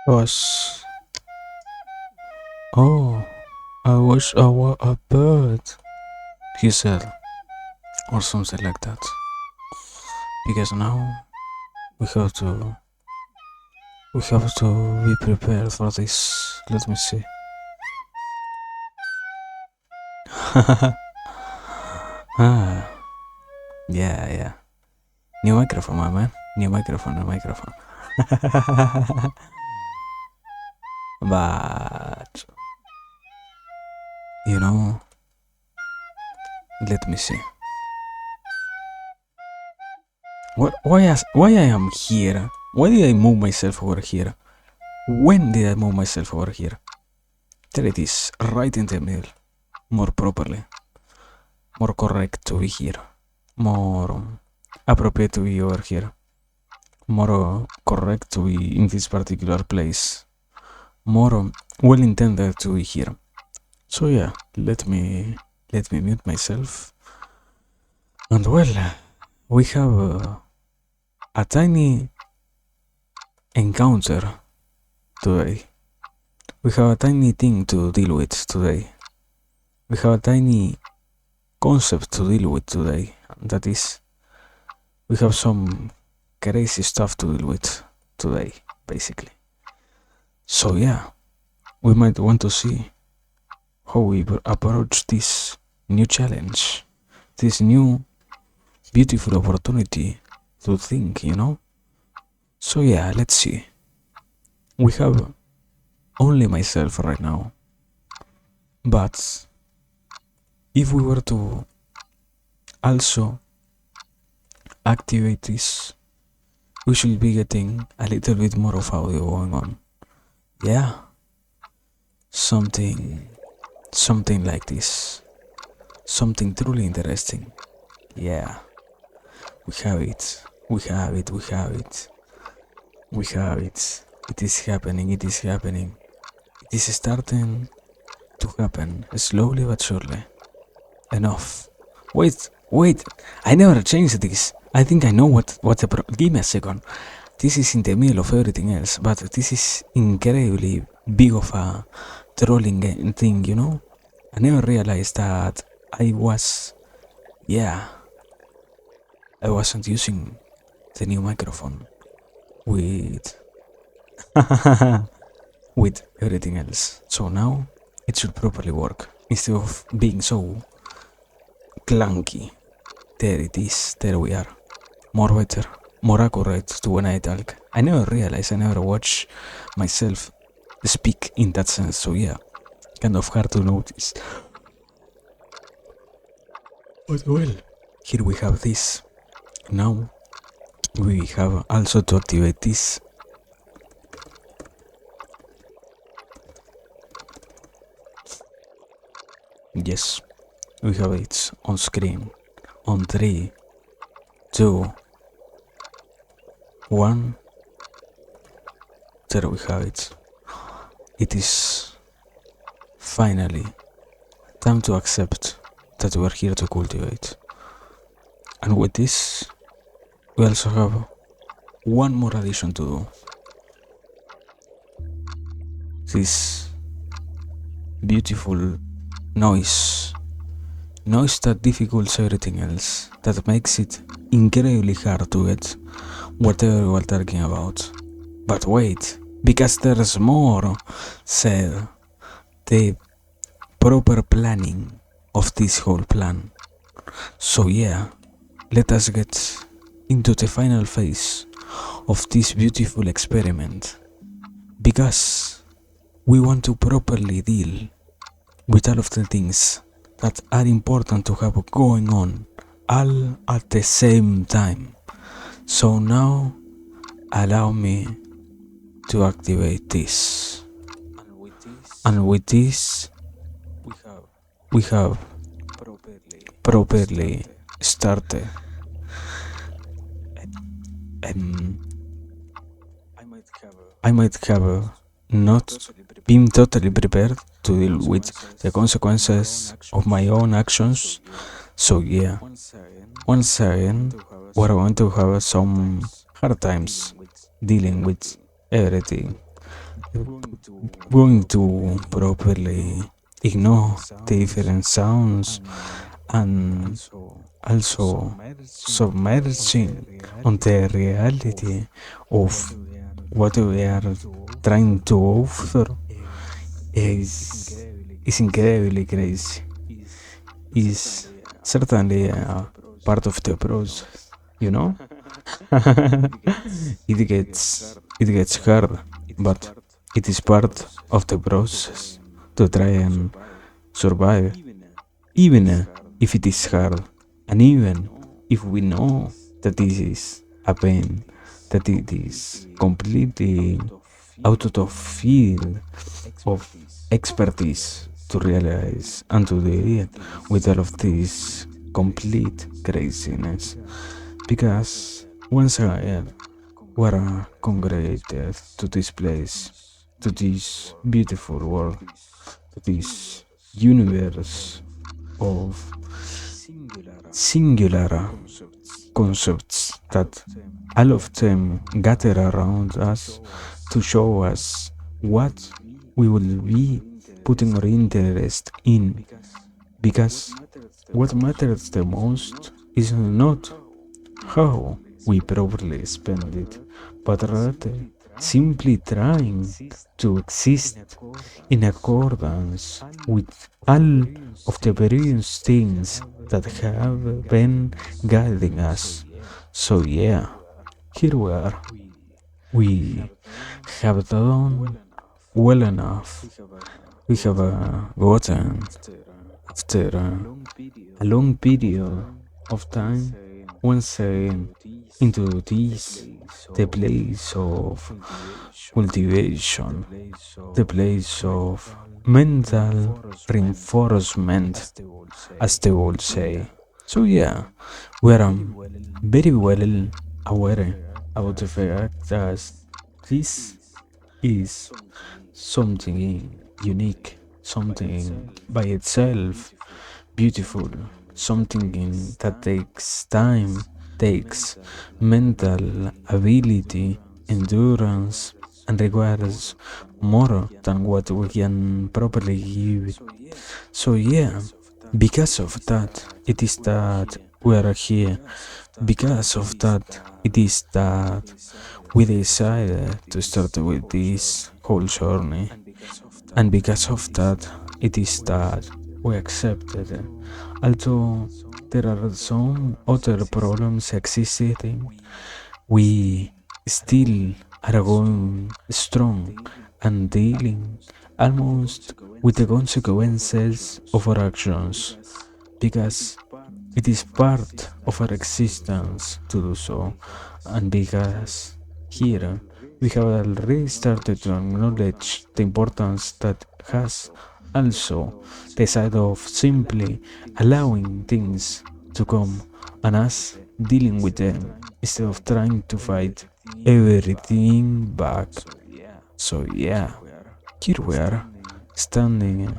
Was oh, I wish I were a bird, he said, or something like that. Because now we have to we have to be prepared for this. Let me see. Ah, yeah. New microphone, my man. New microphone. But you know, let me see. Why I am here? Why did I move myself over here? When did I move myself over here? There it is, right in the middle. More properly. More correct to be here. More appropriate to be over here. More correct to be in this particular place. More well intended to be here. So yeah, let me mute myself. And well, we have a tiny encounter today. We have a tiny thing to deal with today. We have a tiny concept to deal with today. That is, we have some crazy stuff to deal with today, basically. So yeah, we might want to see how we approach this new challenge, this new beautiful opportunity to think, you know? So yeah, let's see. We have only myself right now. But if we were to also activate this, we should be getting a little bit more of audio going on. Yeah. Something like this. Something truly interesting. Yeah. We have it. It is happening. It is starting to happen slowly but surely. Enough. Wait. I never changed this. I think I know what the give me a second. This is in the middle of everything else, but this is incredibly big of a trolling thing, you know? I never realized that I wasn't using the new microphone with with everything else. So now it should properly work instead of being so clunky. There it is. There we are. More better, more accurate to when I talk. I never realized, I never watch myself speak in that sense. So yeah, kind of hard to notice. But well, here we have this. Now we have also to activate this. Yes, we have it on screen. On 3, 2, 1. There we have it. It is finally time to accept that we are here to cultivate. And with this, we also have one more addition to do. This beautiful noise that difficults everything else, that makes it incredibly hard to get whatever we're talking about. But wait, because there's more, said the proper planning of this whole plan. So yeah, let us get into the final phase of this beautiful experiment, because we want to properly deal with all of the things that are important to have going on all at the same time. So now allow me to activate this. And with this we have properly started. I might have not been totally prepared to deal with the consequences of my own actions. So yeah, once again, we're going to have some hard times dealing with everything. going to properly ignore the different sounds and also submerging on the reality of what we are trying to offer is incredibly crazy. Is certainly a part of the process, you know? it gets hard, but it is part of the process to try and survive, even if it is hard, and even if we know that this is a pain, that it is completely out of field of expertise to realize and to deal with all of this complete craziness. Because once again, we are congregated to this place, to this beautiful world, to this universe of singular concepts that all of them gather around us to show us what we will be putting our interest in. Because what matters the most is not how we properly spend it, but rather simply trying to exist in accordance with all of the various things that have been guiding us. So, yeah, here we are. We have done well enough. We have gotten, after a long period of time, once again into this, the place of cultivation, the place of mental reinforcement, as they all say. So, yeah, we are very well aware about the fact that this is something unique, something by itself beautiful, something that takes time, takes mental ability, endurance, and requires more than what we can properly give it. So, yeah, because of that, it is that we are here. Because of that, it is that we decided to start with this whole journey. And because of that, it is that we accepted it. Although there are some other problems existing, we still are going strong and dealing almost with the consequences of our actions because it is part of our existence to do so, and because here we have already started to acknowledge the importance that has also the side of simply allowing things to come and us dealing with them instead of trying to fight everything back. So, yeah, here we are standing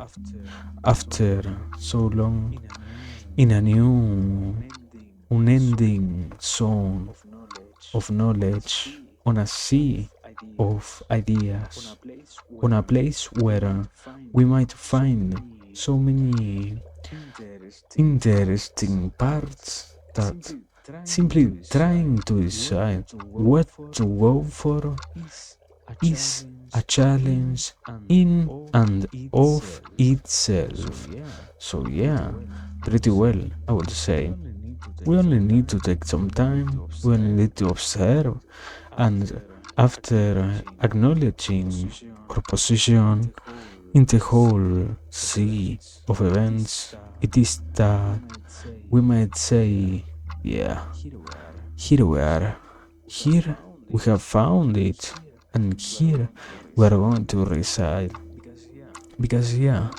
after so long in a new, unending zone of knowledge on a sea of ideas, on a place where we might find so many interesting parts that simply trying to decide what to go for is a challenge in and of itself. So, yeah, pretty well, I would say. We only need to take some time, we only need to observe, and after acknowledging our position in the whole sea of events, it is that we might say, yeah, here we are. Here we have found it, and here we are going to reside. Because, yeah,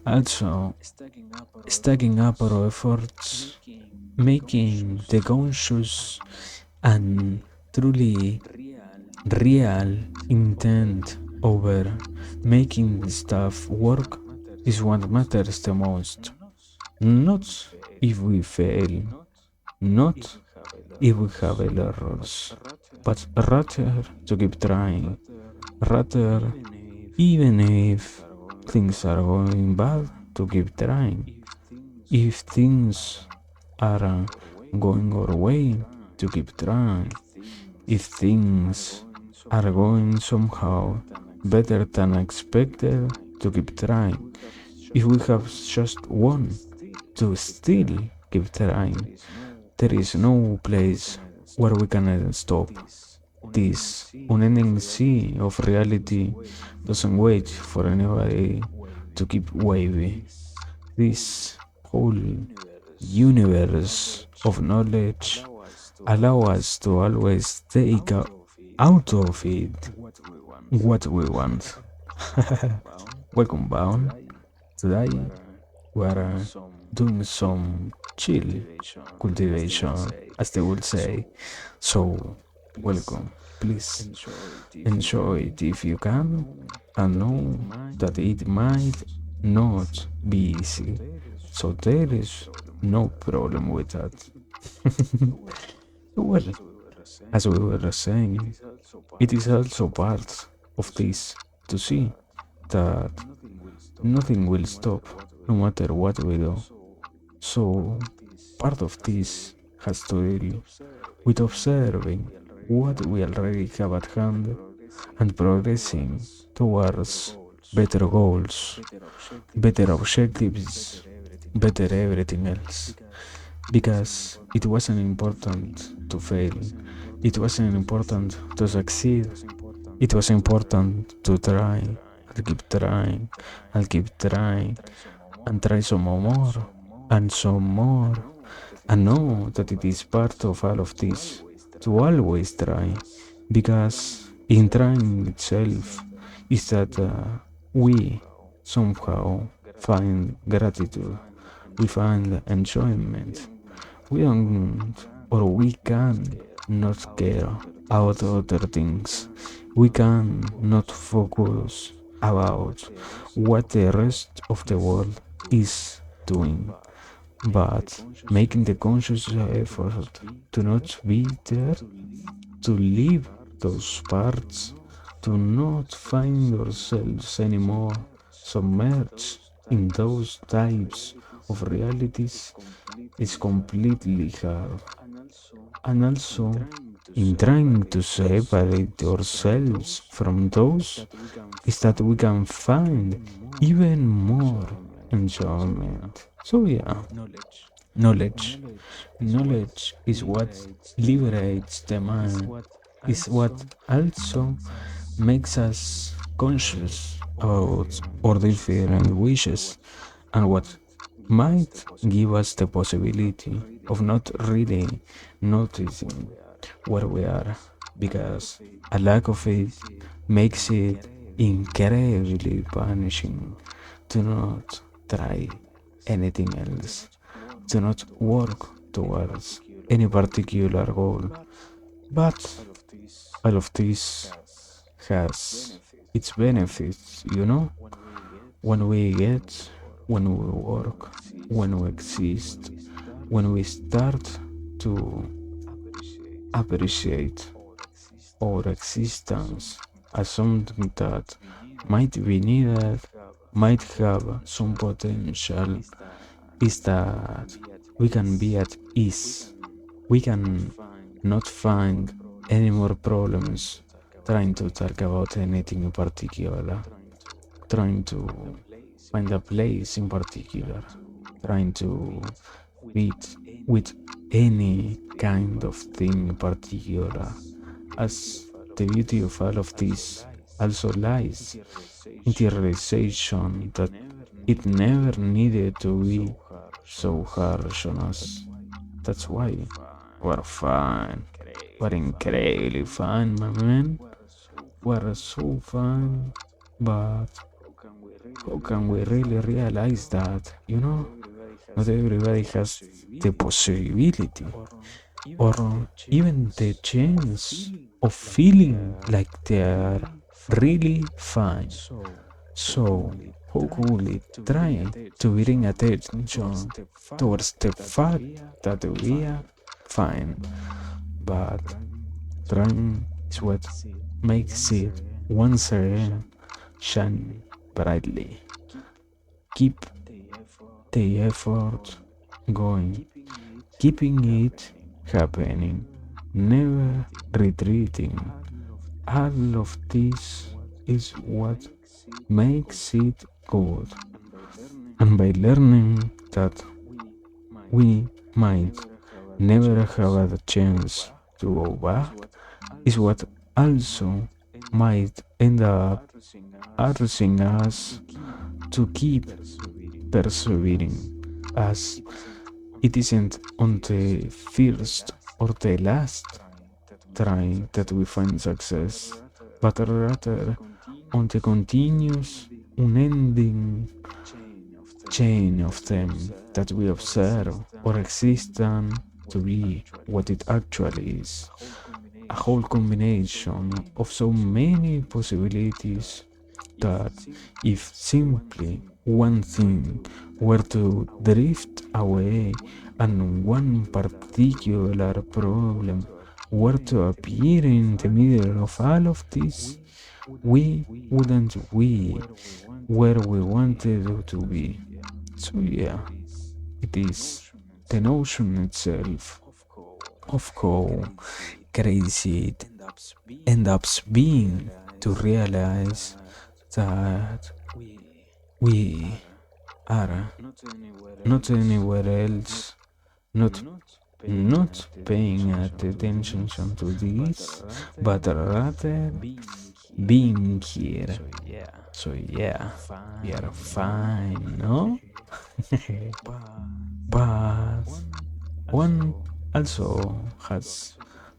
also stacking up our efforts, making the conscious and truly real intent over making stuff work is what matters the most. Not if we fail, not if we have errors, but rather to keep trying, Rather, even if things are going bad, to keep trying. If things are going our way, to keep trying. If things are going somehow better than expected, to keep trying. If we have just one, to still keep trying. There is no place where we can stop. This unending sea of reality doesn't wait for anybody to keep wavy. This whole universe of knowledge allow us to always take out of it what we want. Welcome bound. Today we are doing some chill cultivation, as they would say. So, welcome. Please enjoy it if you can, and know that it might not be easy. So, there is no problem with that. Well, as we were saying, it is also part of this to see that nothing will stop no matter what we do. So, part of this has to deal with observing what we already have at hand and progressing towards better goals, better objectives, better everything else. Because it wasn't important to fail, it wasn't important to succeed, it was important to try and keep trying and keep trying and try some more and some more and know that it is part of all of this to always try, because in trying itself is that we somehow find gratitude, we find enjoyment, we don't or we can not care about other things, we can not focus about what the rest of the world is doing, but making the conscious effort to not be there, to leave those parts, to not find ourselves anymore submerged in those types of realities is completely hard. And also, in trying to separate ourselves from those, is that we can find even more enjoyment. So, yeah, knowledge. Knowledge is what liberates the mind, is what also makes us conscious about our different wishes, and what might give us the possibility of not really noticing where we are, because a lack of it makes it incredibly punishing to not try anything else, to not work towards any particular goal. But all of this has its benefits, you know? When we get, when we work, when we exist, when we start to appreciate our existence as something that might be needed, might have some potential, is that we can be at ease. We can not find any more problems trying to talk about anything in particular, trying to find a place in particular, trying to fit with any kind of thing in particular, as the beauty of all of this also lies in the realization that it never needed to be so harsh on us. That's why we're fine. We're incredibly fine, my man. We're so fine. But how can we really realize that, you know? Not everybody has the possibility or even the chance of feeling like they are really fine. So, how could it try to bring attention towards the fact that we are fine, but trying is what makes it once again shine brightly. Keep the effort going, keeping it happening, never retreating. All of this is what makes it good. And by learning that we might never have a chance to go back is what also might end up urging us to keep persevering, as it isn't on the first or the last try that we find success, but rather on the continuous, unending chain of them that we observe or exist to be what it actually is. A whole combination of so many possibilities that if simply one thing were to drift away and one particular problem were to appear in the middle of all of this, we wouldn't be where we wanted to be. So yeah, it is the notion itself of how crazy it ends up being to realize that we are not anywhere else, not paying attention to this, but rather being here. So yeah, we are fine, no? But one also has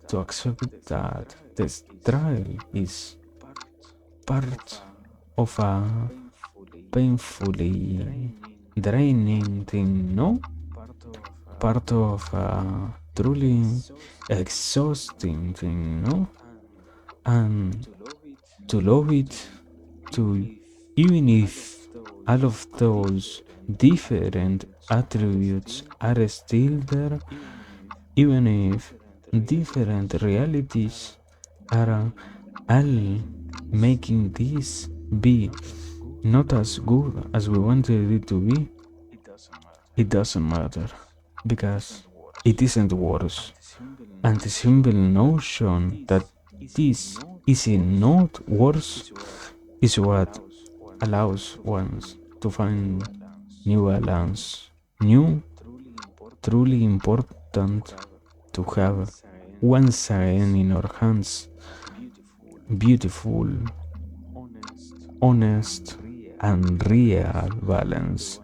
to accept that this trial is part of a painfully draining thing, no? Part of a truly exhausting thing, no? And to love it, to even if all of those different attributes are still there, even if different realities are all making this be not as good as we wanted it to be, it doesn't matter because it isn't worse. And the simple notion that this is not worse is what allows one to find new balance, new, truly important to have once again in our hands beautiful, honest, and real balance.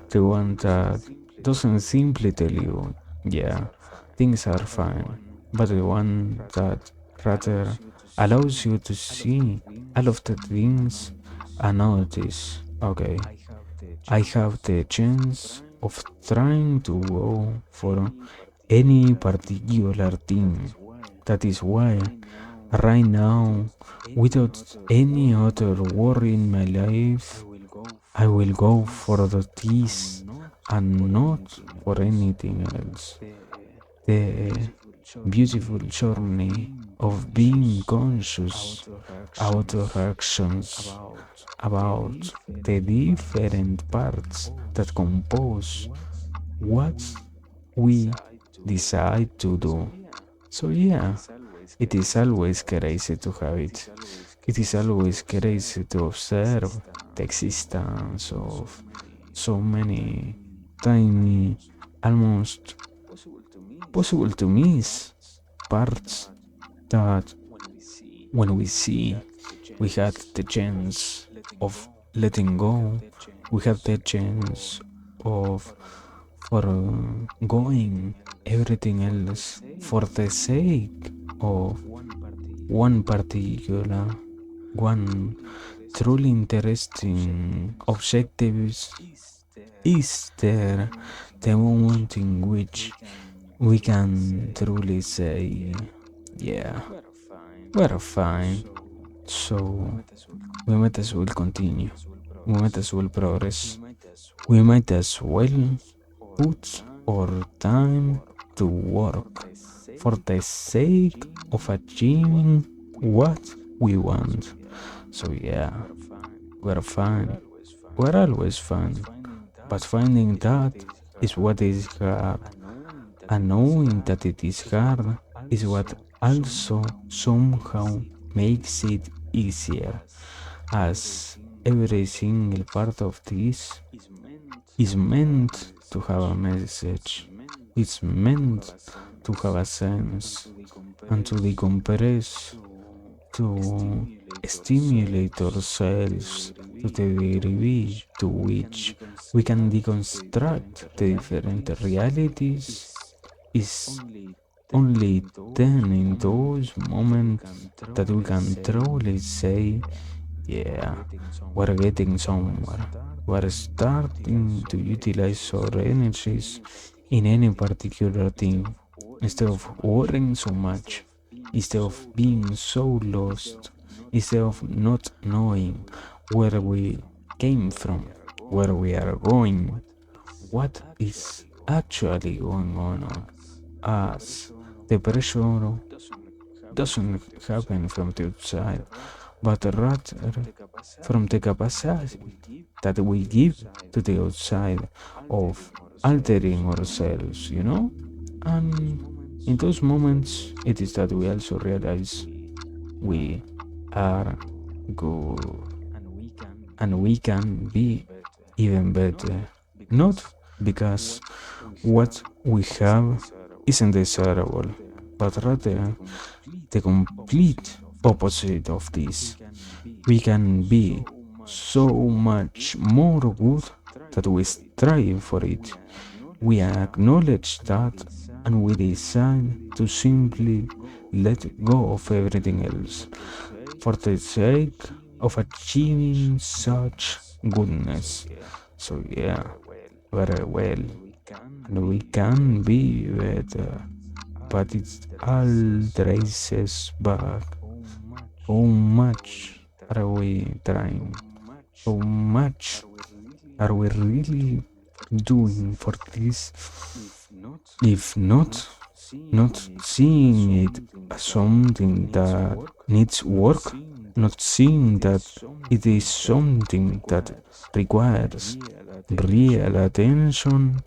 The one that doesn't simply tell you, yeah, things are fine, but the one that rather allows you to see all of the things and notice, okay, I have the chance of trying to go for any particular thing. That is why right now, without any other worry in my life, I will go for the this and not for anything else. The beautiful journey of being conscious about our actions, about the different parts that compose what we decide to do. So yeah, it is always crazy to have it. It is always crazy to observe the existence of so many tiny, almost possible to miss parts that when we see we had the chance of letting go, we had the chance of foregoing everything else for the sake of one particular, one truly interesting objectives. Is there the moment in which we can truly say, yeah, we're fine, so we might as well continue, we might as well progress, we might as well put our time to work for the sake of achieving what we want. So yeah, we're fine. We're always fine. But finding that is what is hard. And knowing that it is hard is what also somehow makes it easier, as every single part of this is meant to have a message. It's meant to have a sense and to decompress, to stimulate ourselves to the degree to which we can deconstruct the different realities is only then in those moments that we can truly say, yeah, we're getting somewhere. We're starting to utilize our energies in any particular thing instead of worrying so much, instead of being so lost, instead of not knowing where we came from, where we are going, what is actually going on us. The pressure doesn't happen from the outside, but rather from the capacity that we give to the outside of altering ourselves, you know? And in those moments, it is that we also realize we are good and we can be even better. Not because what we have isn't desirable, but rather the complete opposite of this. We can be so much more good that we strive for it. We acknowledge that and we decide to simply let go of everything else for the sake of achieving such goodness. So, yeah, very well. And we can be better, but it all traces back. How much are we trying? How much are we really doing for this? If not seeing it as something that needs work, not seeing that it is something that requires real attention,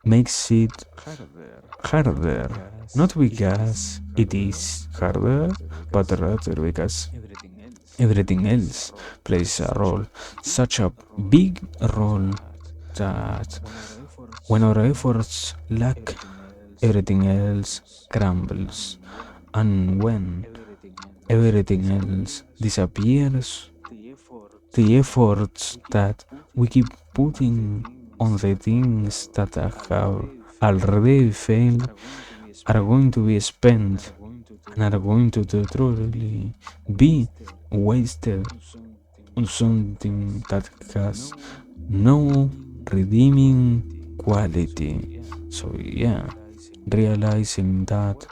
makes it harder. Not because it is harder, but rather because everything else plays a role, such a big role that when our efforts lack, everything else crumbles. And when everything else disappears, the efforts that we keep putting on the things that have already failed are going to be spent and are going to truly be wasted on something that has no redeeming quality. So, yeah, realizing that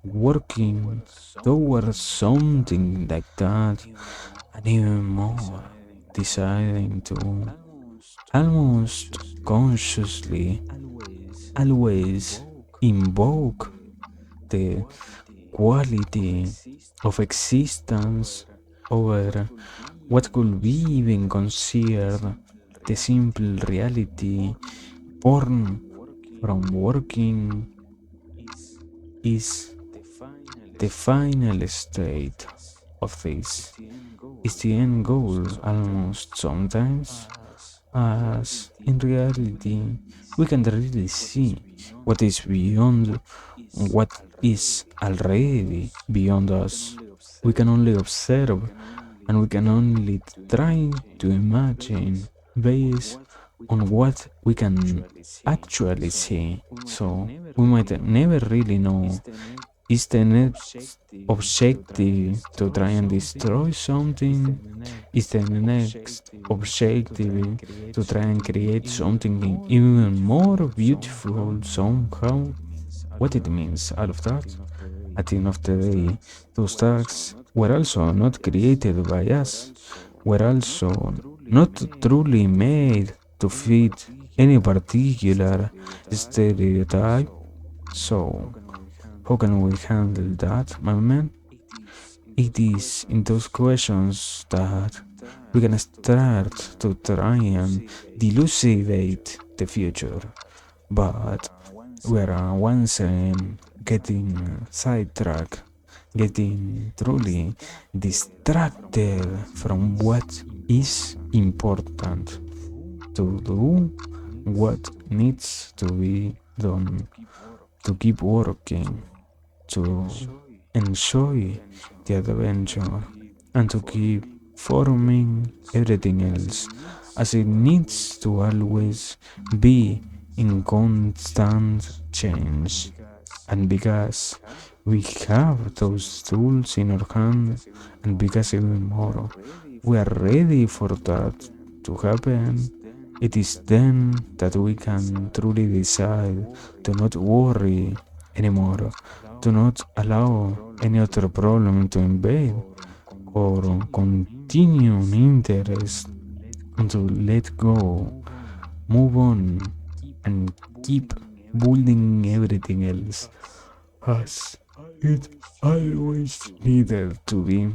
working towards something like that, and even more, deciding to almost consciously always invoke the quality of existence over what could be even considered the simple reality born from working is the final state of this, is the end goal almost sometimes, as in reality we can really see what is beyond what is already beyond us. We can only observe and we can only try to imagine based on what we can actually see. So we might never really know, is the next objective to try and destroy something? Is the next objective to try and create something even more beautiful somehow? What it means, all of that? At the end of the day, those tasks were also not created by us, were also not truly made to fit any particular stereotype. So, how can we handle that, my man? It is in those questions that we can start to try and delucidate the future. But we're once again getting sidetracked, getting truly distracted from what is important to do, what needs to be done, to keep working, to enjoy the adventure, and to keep forming everything else as it needs to always be in constant change. And because we have those tools in our hand, and because even more, we are ready for that to happen, it is then that we can truly decide to not worry anymore, to not allow any other problem to invade or continue interest, and to let go, move on, and keep building everything else as it always needed to be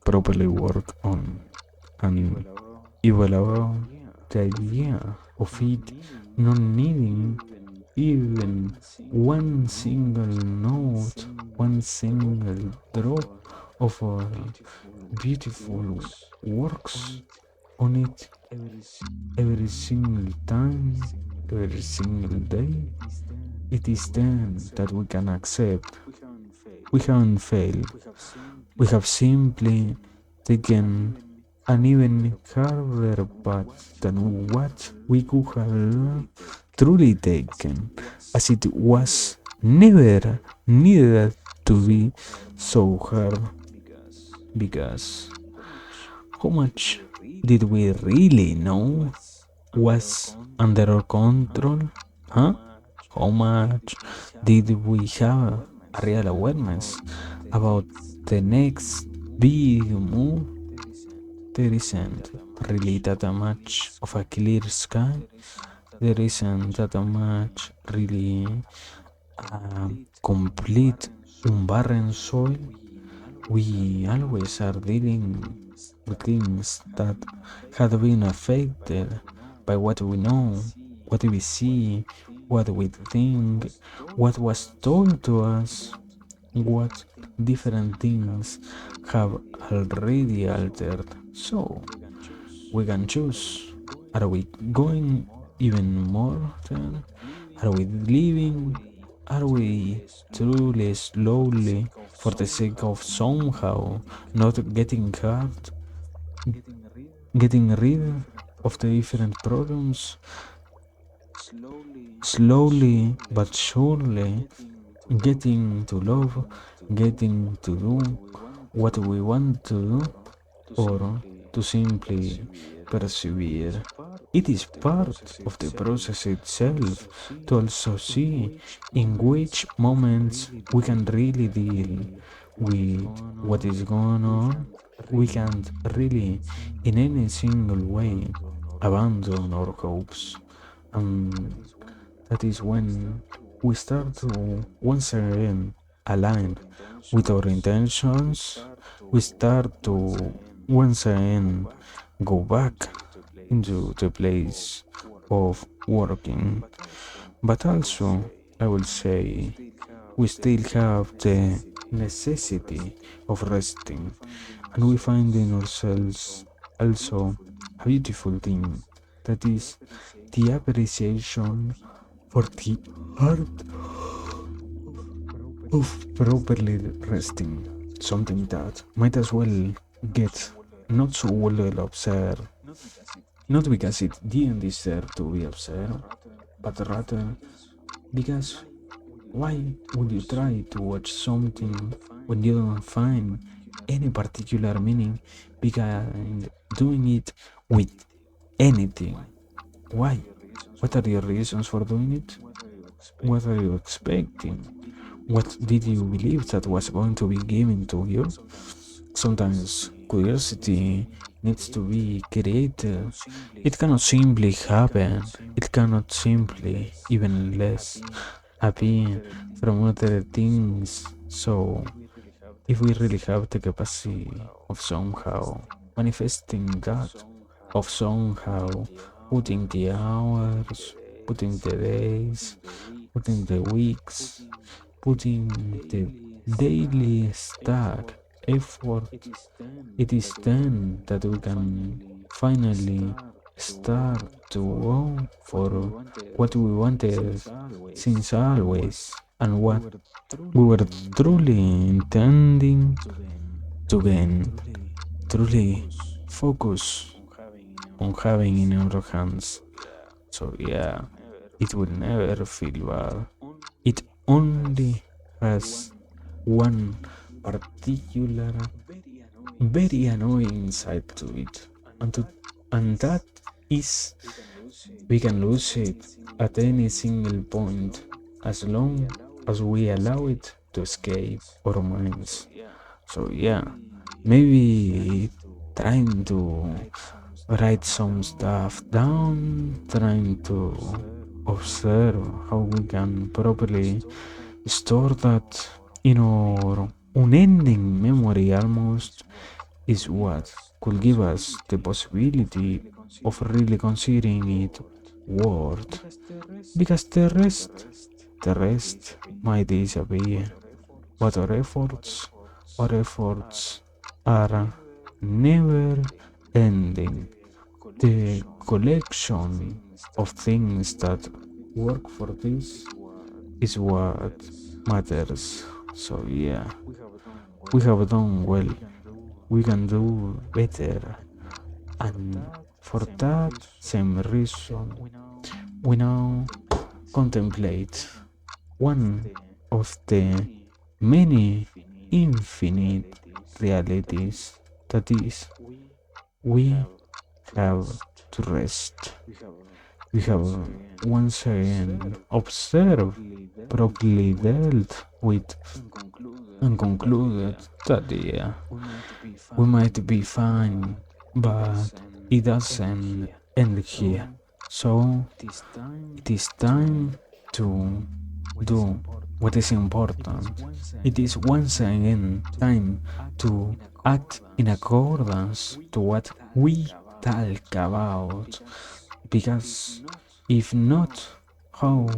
properly worked on. And evaluate the idea of it not needing even one single note, one single drop of our beautiful works on it every single time, every single day. It is then that we can accept we haven't failed. We have simply taken an even harder path than what we could have truly taken, as it was never needed to be so hard. Because how much did we really know was under our control? Huh? How much did we have a real awareness about the next big move? There isn't really that much of a clear sky. There isn't that much really complete unbarren soil. We always are dealing with things that have been affected by what we know, what we see, what we think, what was told to us, what different things have already altered. So we can choose. Are we going even more then? Are we living? Are we truly slowly for the sake of somehow not getting hurt, getting rid of the different problems, slowly but surely getting to love, getting to do what we want to do, or to simply persevere? It is part of the process itself to also see in which moments we can really deal with what is going on. We can't really, in any single way, abandon our hopes. And that is when we start to once again align with our intentions. We start to once again go back into the place of working. But also, I will say, we still have the necessity of resting, and we find in ourselves also a beautiful thing that is the appreciation for the art of properly resting, something that might as well get not so well observed, not because it didn't deserve to be observed, but rather because why would you try to watch something when you don't find any particular meaning behind doing it with anything? Why? What are your reasons for doing it? What are you expecting? What did you believe that was going to be given to you? Sometimes curiosity needs to be created. It cannot simply happen. It cannot simply, even less, appear from other things. So if we really have the capacity of somehow manifesting that, of somehow putting the hours, putting the days, putting the weeks, putting the daily stack effort, it is then that we can finally start to go for what we wanted since always and what we were truly intending to gain, truly focus on having in our hands. So yeah, it will never feel bad. It only has one particular, very annoying side to it, and that is we can lose it at any single point as long as we allow it to escape our minds. So yeah, maybe trying to write some stuff down, trying to observe how we can properly store that in our unending memory almost is what could give us the possibility of really considering it worth. Because the rest might disappear, but our efforts are never ending. The collection of things that work for this is what matters. So yeah, we have done well. We can do better. And for that same reason, we now contemplate one of the many infinite realities, that is, we have to rest. We have once again observed, properly dealt with, and concluded that yeah, we might be fine, but it doesn't end here. So it is time to do what is important. It is once again time to act in accordance to what we talk about. Because if not, how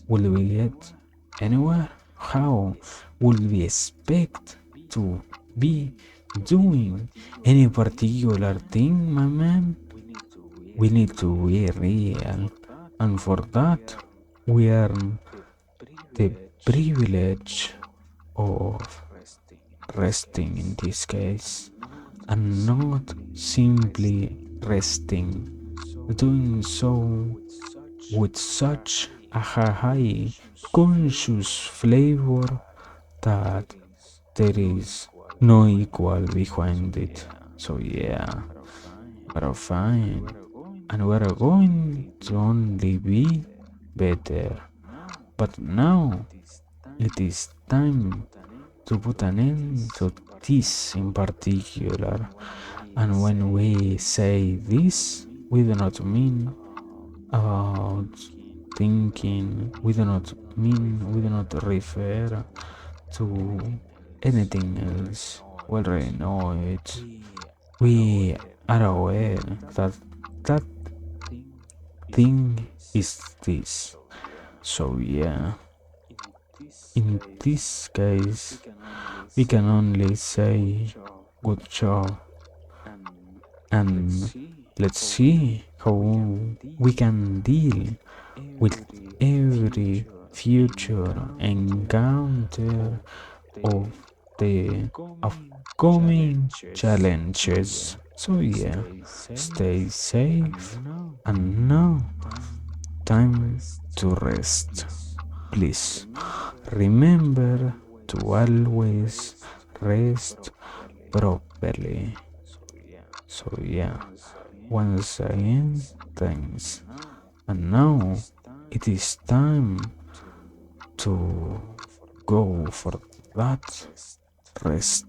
will we get anywhere? How will we expect to be doing any particular thing, my man? We need to be real, and for that, we earn the privilege of resting in this case, and not simply resting, doing so with such a high conscious flavor that there is no equal behind it. So yeah, we're fine, and we're going to only be better. But now it is time to put an end to this in particular. And when we say this, we do not mean about thinking, we do not refer to anything else. We already know it. We are aware that that thing is this. So yeah, in this case, we can only say good job, and let's see how we can deal with every future encounter of the upcoming challenges. So yeah, stay safe, and now time to rest. Please remember to always rest properly. So yeah, once again, thanks. And now it is time to go for that rest.